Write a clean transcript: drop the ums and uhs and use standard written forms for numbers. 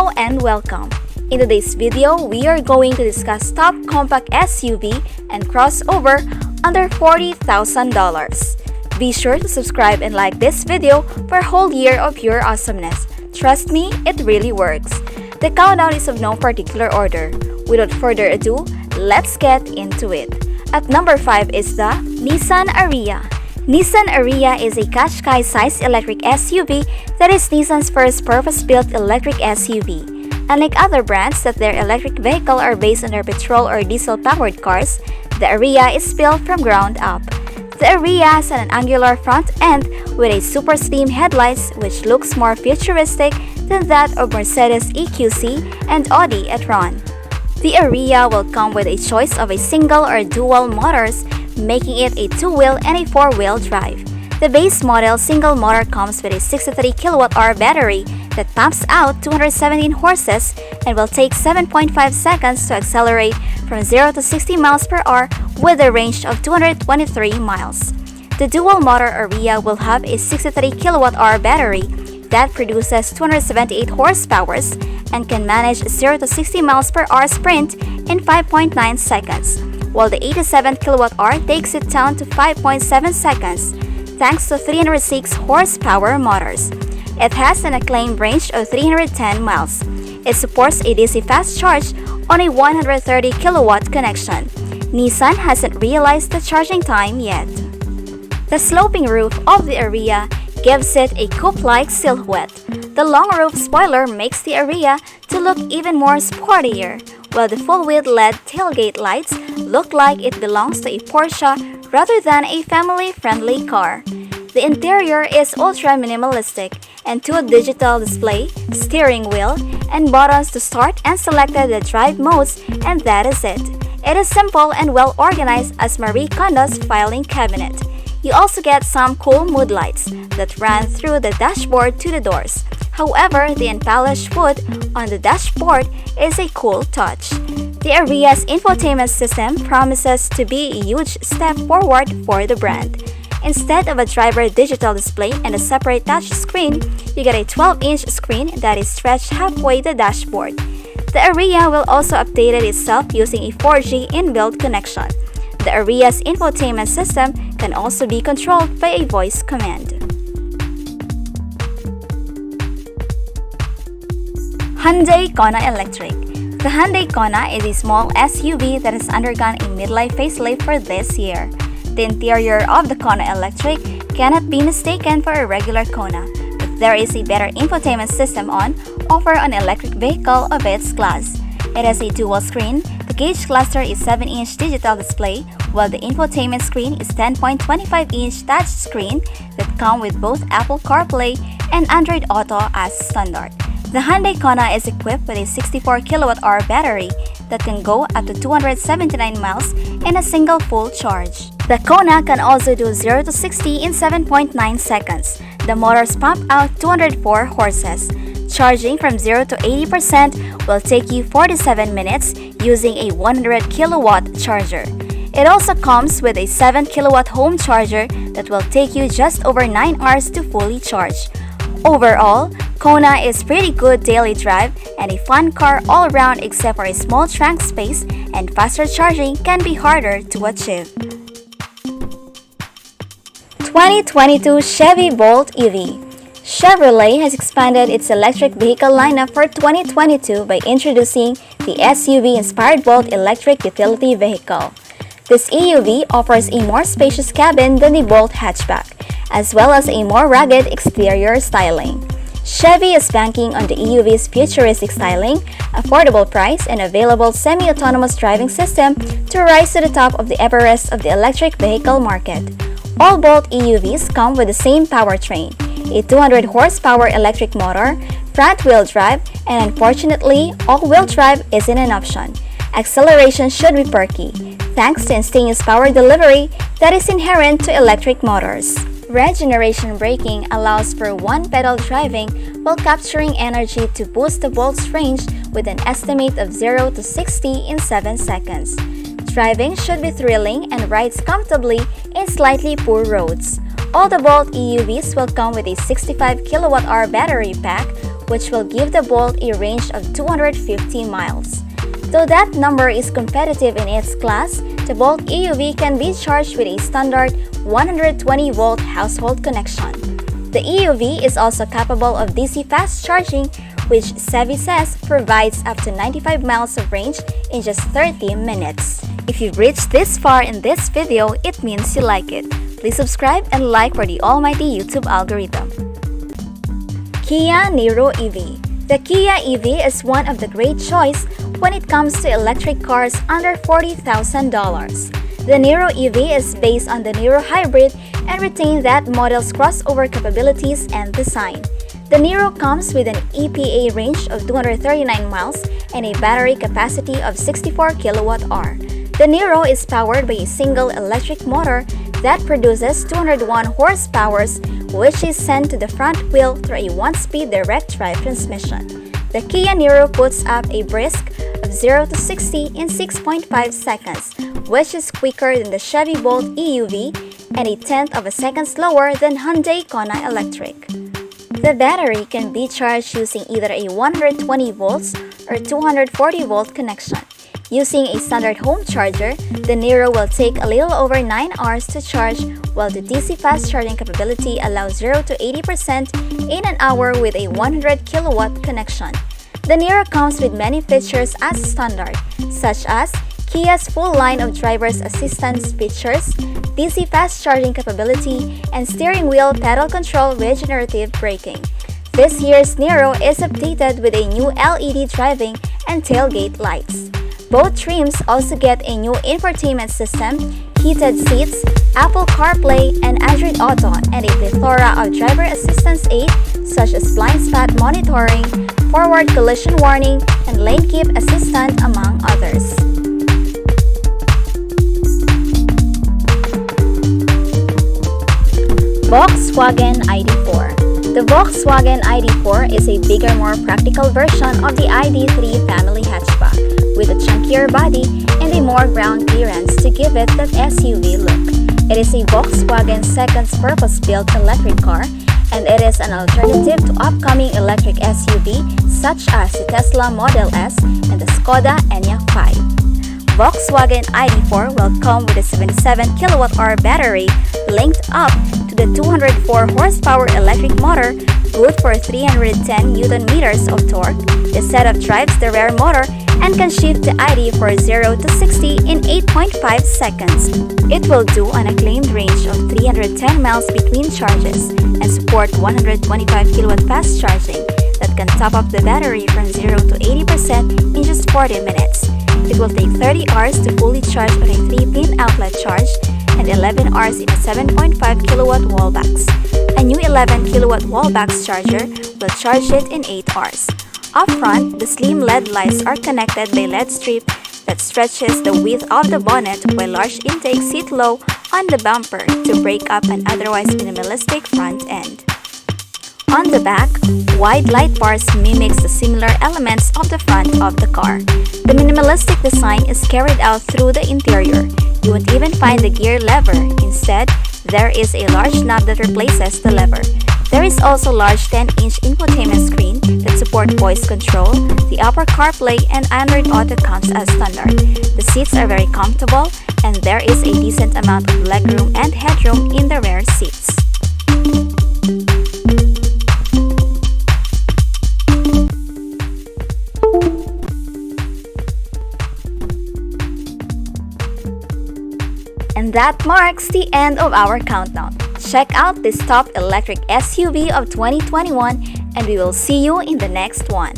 Hello and welcome! In today's video, we are going to discuss top compact SUV and crossover under $40,000. Be sure to subscribe and like this video for a whole year of pure awesomeness. Trust me, it really works. The countdown is of no particular order. Without further ado, let's get into it. At number 5 is the Nissan ARIYA. Nissan ARIYA is a Qashqai-sized electric SUV that is Nissan's first purpose-built electric SUV. Unlike other brands that their electric vehicle are based on their petrol or diesel-powered cars, the ARIYA is built from ground up. The ARIYA has an angular front end with a super slim headlights which looks more futuristic than that of Mercedes EQC and Audi e-tron. The ARIYA will come with a choice of a single or dual motors, making it a 2-wheel and a 4-wheel drive. The base model single motor comes with a 63 kWh battery that pumps out 217 horses and will take 7.5 seconds to accelerate from 0 to 60 miles per hour with a range of 223 miles. The dual motor ARIYA will have a 63 kWh battery that produces 278 horsepower and can manage 0 to 60 miles per hour sprint in 5.9 seconds, while the 87 kWh takes it down to 5.7 seconds thanks to 306 horsepower motors. It has an acclaimed range of 310 miles. It supports a DC fast charge on a 130 kilowatt connection. Nissan hasn't realized the charging time yet. The sloping roof of the ARIYA gives it a coupe-like silhouette. The long roof spoiler makes the ARIYA to look even more sportier, while the full-width LED tailgate lights look like it belongs to a Porsche rather than a family-friendly car. The interior is ultra-minimalistic and 2 digital display, steering wheel, and buttons to start and select the drive modes, and that is it. It is simple and well organized as Marie Kondo's filing cabinet. You also get some cool mood lights that run through the dashboard to the doors. However, the unpolished wood on the dashboard is a cool touch. The ARIYA's infotainment system promises to be a huge step forward for the brand. Instead of a driver digital display and a separate touch screen, you get a 12-inch screen that is stretched halfway the dashboard. The ARIYA will also update itself using a 4G inbuilt connection. The ARIYA's infotainment system can also be controlled by a voice command. Hyundai KONA Electric. The Hyundai KONA is a small SUV that has undergone a midlife facelift for this year. The interior of the KONA Electric cannot be mistaken for a regular KONA, but there is a better infotainment system on offer on an electric vehicle of its class. It has a dual screen. The gauge cluster is 7-inch digital display, while the infotainment screen is 10.25-inch touch screen that come with both Apple CarPlay and Android Auto as standard. The Hyundai KONA is equipped with a 64 kWh battery that can go up to 279 miles in a single full charge. The KONA can also do 0 to 60 in 7.9 seconds. The motors pump out 204 horses. Charging from 0 to 80% will take you 47 minutes using a 100 kilowatt charger. It also comes with a 7 kilowatt home charger that will take you just over 9 hours to fully charge. Overall, KONA is pretty good daily drive and a fun car all around except for a small trunk space and faster charging can be harder to achieve. 2022 Chevy Bolt EV. Chevrolet has expanded its electric vehicle lineup for 2022 by introducing the SUV-inspired Bolt electric utility vehicle. This EUV offers a more spacious cabin than the Bolt hatchback, as well as a more rugged exterior styling. Chevy is banking on the EUV's futuristic styling, affordable price, and available semi-autonomous driving system to rise to the top of the Everest of the electric vehicle market. All Bolt EUVs come with the same powertrain, a 200 horsepower electric motor, front-wheel drive, and unfortunately, all-wheel drive isn't an option. Acceleration should be perky, thanks to instantaneous power delivery that is inherent to electric motors. Regeneration braking allows for one-pedal driving while capturing energy to boost the Bolt's range with an estimate of 0 to 60 in 7 seconds. Driving should be thrilling and rides comfortably in slightly poor roads. All the Bolt EUVs will come with a 65 kWh battery pack which will give the Bolt a range of 250 miles. Though that number is competitive in its class, the Bolt EUV can be charged with a standard 120-volt household connection. The EUV is also capable of DC fast charging, which Sevi says provides up to 95 miles of range in just 30 minutes. If you've reached this far in this video, it means you like it. Please subscribe and like for the almighty YouTube algorithm. Kia Niro EV. The Kia EV is one of the great choice when it comes to electric cars under $40,000. The Niro EV is based on the Niro Hybrid and retains that model's crossover capabilities and design. The Niro comes with an EPA range of 239 miles and a battery capacity of 64 kWh. The Niro is powered by a single electric motor that produces 201 horsepower, which is sent to the front wheel through a 1-speed direct drive transmission. The Kia Niro puts up a brisk of 0 to 60 in 6.5 seconds, which is quicker than the Chevy Bolt EUV and a tenth of a second slower than Hyundai KONA Electric. The battery can be charged using either a 120 volts or 240 volt connection. Using a standard home charger, the Niro will take a little over 9 hours to charge, while the DC fast charging capability allows 0 to 80% in an hour with a 100 kilowatt connection. The Niro comes with many features as standard, such as Kia's full line of driver's assistance features, DC fast charging capability, and steering wheel pedal control regenerative braking. This year's Niro is updated with a new LED driving and tailgate lights. Both trims also get a new infotainment system, heated seats, Apple CarPlay and Android Auto, and a plethora of driver assistance aids such as blind spot monitoring, forward collision warning, and lane keep assistant, among others. Volkswagen ID.4. The Volkswagen ID.4 is a bigger, more practical version of the ID.3 family hatchback, with a chunkier body and a more ground clearance to give it that SUV look. It is a Volkswagen second purpose-built electric car, and it is an alternative to upcoming electric SUV such as the Tesla Model S and the Skoda Enyaq 5. Volkswagen ID.4 will come with a 77 kWh battery linked up to the 204 horsepower electric motor, good for 310 Nm of torque. The setup drives the rear motor and can shift the ID for 0 to 60 in 8.5 seconds. It will do an acclaimed range of 310 miles between charges and support 125 kW fast charging that can top up the battery from 0 to 80% in just 40 minutes. It will take 30 hours to fully charge on a 3-pin outlet charge and 11 hours in a 7.5 kW wall box. A new 11 kW wall box charger will charge it in 8 hours. Up front, the slim LED lights are connected by LED strip that stretches the width of the bonnet, while large intakes sit low on the bumper to break up an otherwise minimalistic front end. On the back, wide light bars mimics the similar elements of the front of the car. The minimalistic design is carried out through the interior. You won't even find the gear lever. Instead, there is a large knob that replaces the lever. There is also a large 10-inch infotainment screen that supports voice control. The Apple CarPlay and Android Auto comes as standard. The seats are very comfortable, and there is a decent amount of legroom and headroom in the rear seats. And that marks the end of our countdown. Check out this top electric SUV of 2021, and we will see you in the next one.